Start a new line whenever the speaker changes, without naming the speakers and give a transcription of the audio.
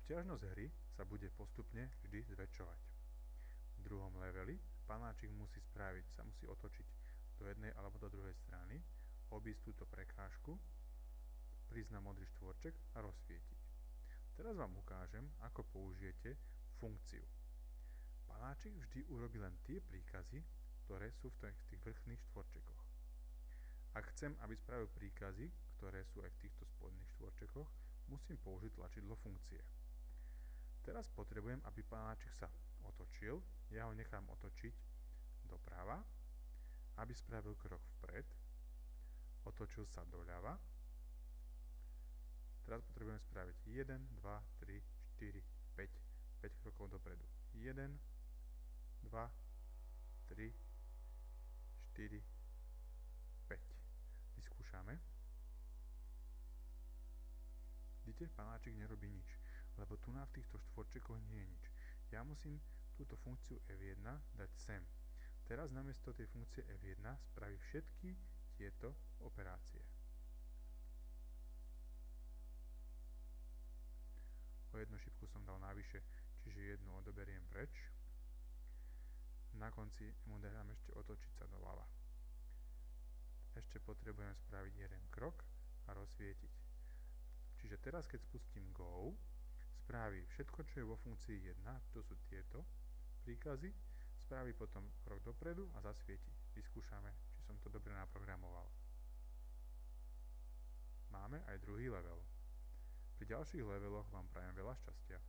Obťažnosť hry sa bude postupne vždy zväčšovať. V druhom leveli panáčik sa musí otočiť do jednej alebo do druhej strany, obísť túto prekážku, prísť na modrý štvorček a rozsvietiť. Teraz vám ukážem, ako použijete funkciu. Panáčik vždy urobí len tie príkazy, ktoré sú v tých vrchných štvorčekoch. Ak chcem, aby spravil príkazy, ktoré sú aj v týchto spodných štvorčekoch, musím použiť tlačidlo funkcie. Teraz potrebujem, aby panáčik sa otočil, ja ho nechám otočiť doprava, aby spravil krok vpred, otočil sa doľava. Teraz potrebujem spraviť 1, 2, 3, 4, 5 krokov dopredu. 1, 2, 3, 4, 5. Vyskúšame. Vidíte, panáčik nerobí nič, lebo tu v týchto štvorčekoch nie je nič. Ja musím túto funkciu F1 dať sem. Teraz namiesto tej funkcie F1 spraví všetky tieto operácie. O jednu šipku som dal navyše, čiže jednu odoberiem preč. Na konci mu dám ešte otočiť sa doľava. Ešte potrebujem spraviť jeden krok a rozsvietiť. Čiže teraz, keď spustím Go, spraví všetko, čo je vo funkcii 1, to sú tieto príkazy, spraví potom krok dopredu a zasvieti. Vyskúšame, či som to dobre naprogramoval. Máme aj druhý level. Pri ďalších leveloch vám prajem veľa šťastia.